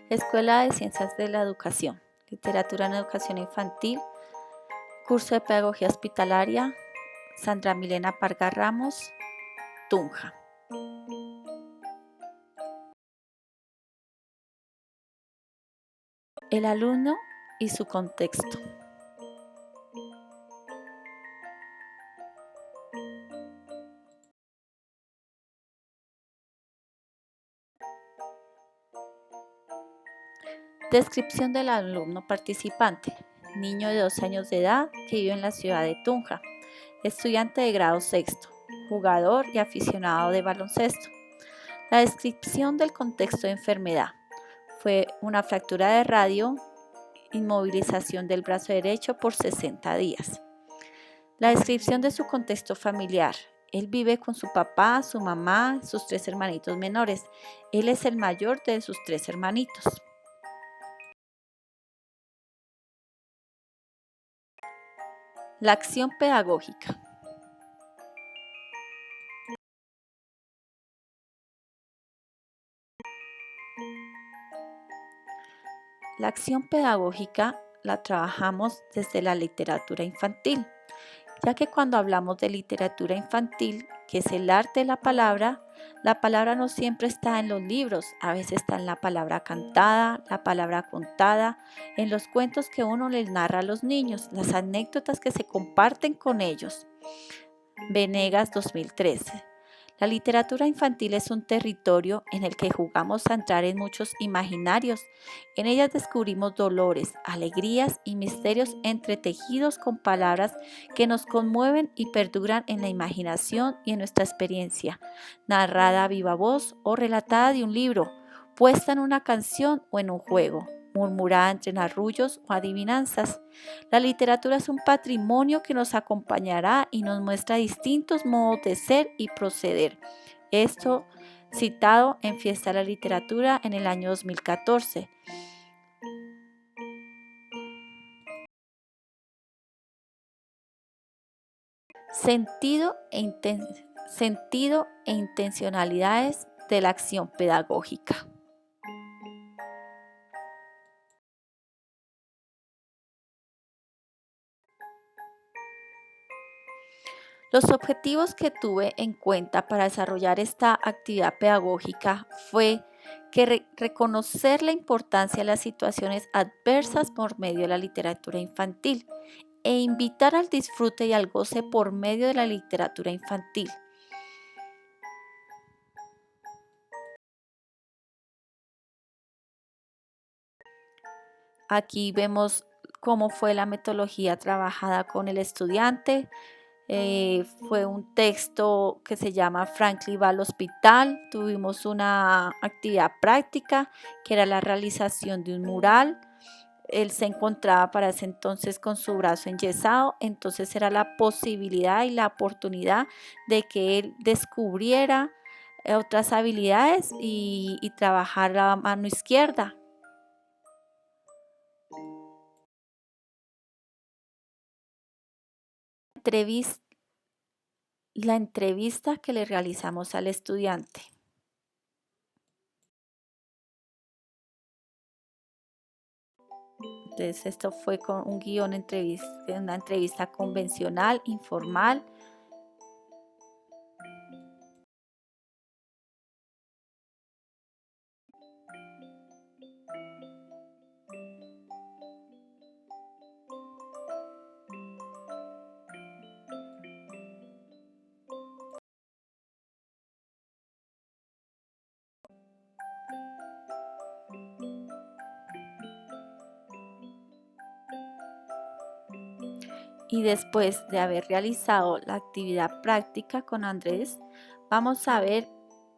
Escuela de Ciencias de la Educación, Literatura en Educación Infantil, Curso de Pedagogía Hospitalaria, Sandra Milena Parga Ramos, Tunja. El alumno y su contexto. Descripción del alumno participante. Niño de 2 años de edad que vive en la ciudad de Tunja. Estudiante de grado sexto. Jugador y aficionado de baloncesto. La descripción del contexto de enfermedad. Fue una fractura de radio, inmovilización del brazo derecho por 60 días. La descripción de su contexto familiar. Él vive con su papá, su mamá, sus 3 hermanitos menores. Él es el mayor de sus 3 hermanitos. La acción pedagógica. La acción pedagógica la trabajamos desde la literatura infantil, ya que cuando hablamos de literatura infantil, que es el arte de la palabra no siempre está en los libros, a veces está en la palabra cantada, la palabra contada, en los cuentos que uno les narra a los niños, las anécdotas que se comparten con ellos. Venegas 2013. La literatura infantil es un territorio en el que jugamos a entrar en muchos imaginarios. En ellas descubrimos dolores, alegrías y misterios entretejidos con palabras que nos conmueven y perduran en la imaginación y en nuestra experiencia, narrada a viva voz o relatada de un libro, puesta en una canción o en un juego, murmurada entre arrullos o adivinanzas. La literatura es un patrimonio que nos acompañará y nos muestra distintos modos de ser y proceder. Esto citado en Fiesta de la Literatura en el año 2014. Sentido e intencionalidades de la acción pedagógica. Los objetivos que tuve en cuenta para desarrollar esta actividad pedagógica fue que reconocer la importancia de las situaciones adversas por medio de la literatura infantil e invitar al disfrute y al goce por medio de la literatura infantil. Aquí vemos cómo fue la metodología trabajada con el estudiante. Fue un texto que se llama Franklin va al hospital. Tuvimos una actividad práctica que era la realización de un mural. Él se encontraba para ese entonces con su brazo enyesado, entonces era la posibilidad y la oportunidad de que él descubriera otras habilidades y trabajar la mano izquierda. Entrevis- la entrevista que le realizamos al estudiante. Entonces esto fue con un guión una entrevista convencional, informal. Y después de haber realizado la actividad práctica con Andrés, vamos a ver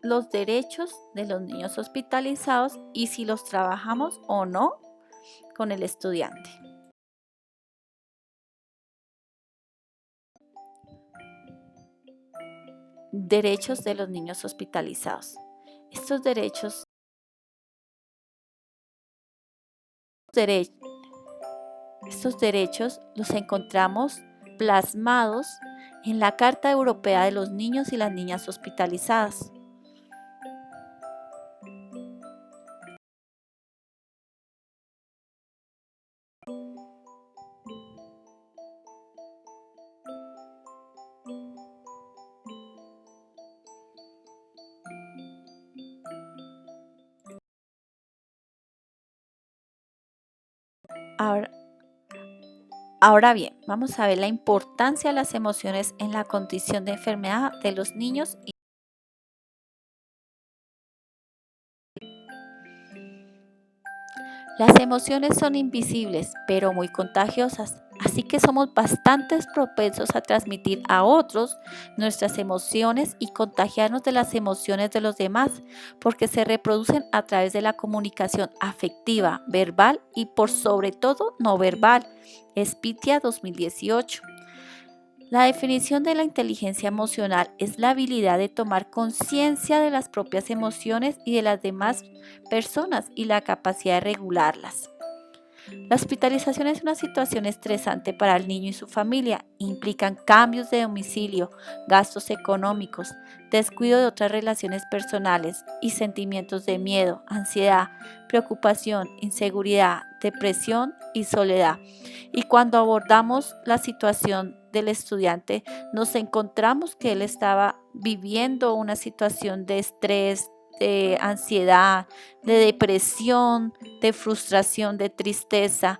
los derechos de los niños hospitalizados y si los trabajamos o no con el estudiante. Derechos de los niños hospitalizados. Estos dere- estos derechos los encontramos plasmados en la Carta Europea de los Niños y las Niñas Hospitalizadas. Ahora, ahora bien, vamos a ver la importancia de las emociones en la condición de enfermedad de los niños. Las emociones son invisibles, pero muy contagiosas, así que somos bastante propensos a transmitir a otros nuestras emociones y contagiarnos de las emociones de los demás, porque se reproducen a través de la comunicación afectiva, verbal y por sobre todo no verbal. Spitia 2018. La definición de la inteligencia emocional es la habilidad de tomar conciencia de las propias emociones y de las demás personas y la capacidad de regularlas. La hospitalización es una situación estresante para el niño y su familia. Implican cambios de domicilio, gastos económicos, descuido de otras relaciones personales y sentimientos de miedo, ansiedad, preocupación, inseguridad, depresión y soledad. Y cuando abordamos la situación del estudiante, nos encontramos que él estaba viviendo una situación de estrés, de ansiedad, de depresión, de frustración, de tristeza,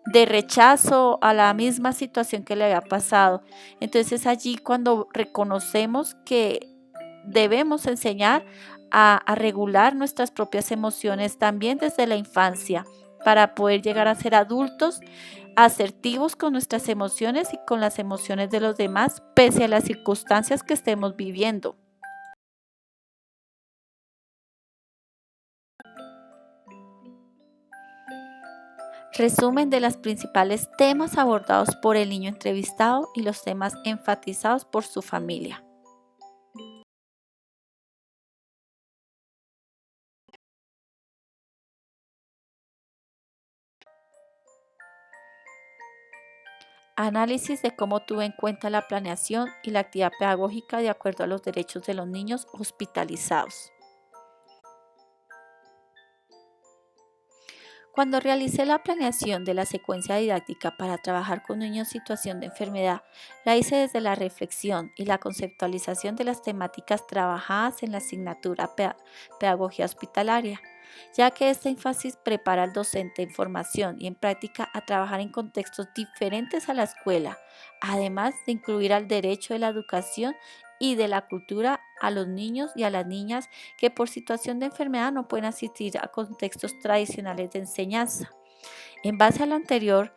de rechazo a la misma situación que le había pasado. Entonces allí cuando reconocemos que debemos enseñar a regular nuestras propias emociones también desde la infancia para poder llegar a ser adultos asertivos con nuestras emociones y con las emociones de los demás, pese a las circunstancias que estemos viviendo. Resumen de los principales temas abordados por el niño entrevistado y los temas enfatizados por su familia. Análisis de cómo tuvo en cuenta la planeación y la actividad pedagógica de acuerdo a los derechos de los niños hospitalizados. Cuando realicé la planeación de la secuencia didáctica para trabajar con niños en situación de enfermedad, la hice desde la reflexión y la conceptualización de las temáticas trabajadas en la asignatura Pedagogía Hospitalaria, ya que este énfasis prepara al docente en formación y en práctica a trabajar en contextos diferentes a la escuela, además de incluir al derecho de la educación y de la cultura a los niños y a las niñas que por situación de enfermedad no pueden asistir a contextos tradicionales de enseñanza. En base a lo anterior,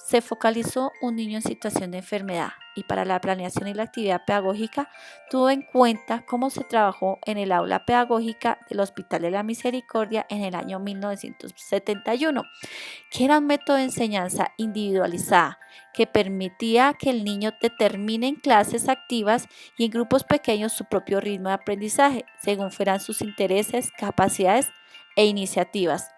se focalizó un niño en situación de enfermedad y para la planeación y la actividad pedagógica tuvo en cuenta cómo se trabajó en el aula pedagógica del Hospital de la Misericordia en el año 1971, que era un método de enseñanza individualizada que permitía que el niño determine en clases activas y en grupos pequeños su propio ritmo de aprendizaje, según fueran sus intereses, capacidades e iniciativas,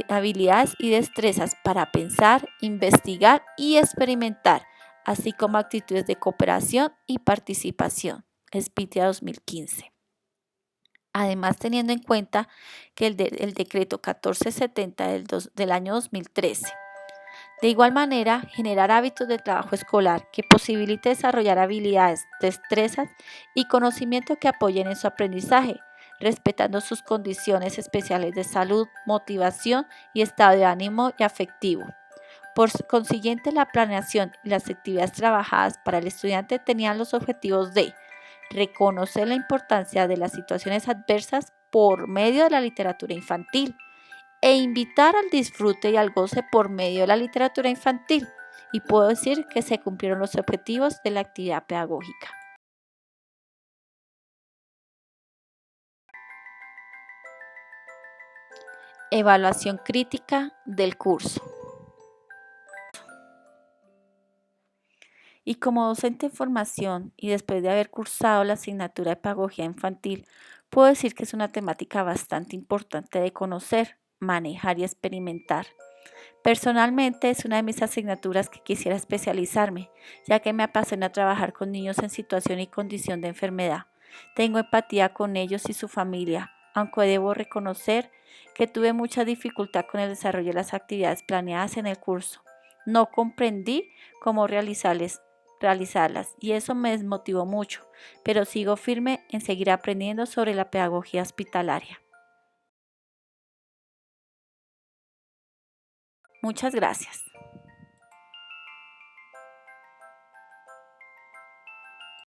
habilidades y destrezas para pensar, investigar y experimentar, así como actitudes de cooperación y participación. Spitia 2015. Además, teniendo en cuenta que el decreto 1470 del año 2013. De igual manera, generar hábitos de trabajo escolar que posibilite desarrollar habilidades, destrezas y conocimiento que apoyen en su aprendizaje, respetando sus condiciones especiales de salud, motivación y estado de ánimo y afectivo. Por consiguiente, la planeación y las actividades trabajadas para el estudiante tenían los objetivos de reconocer la importancia de las situaciones adversas por medio de la literatura infantil e invitar al disfrute y al goce por medio de la literatura infantil. Y puedo decir que se cumplieron los objetivos de la actividad pedagógica. Evaluación crítica del curso. Y como docente en formación y después de haber cursado la asignatura de pedagogía infantil, puedo decir que es una temática bastante importante de conocer, manejar y experimentar. Personalmente es una de mis asignaturas que quisiera especializarme, ya que me apasiona trabajar con niños en situación y condición de enfermedad. Tengo empatía con ellos y su familia, aunque debo reconocer que tuve mucha dificultad con el desarrollo de las actividades planeadas en el curso. No comprendí cómo realizarlas y eso me desmotivó mucho, pero sigo firme en seguir aprendiendo sobre la pedagogía hospitalaria. Muchas gracias.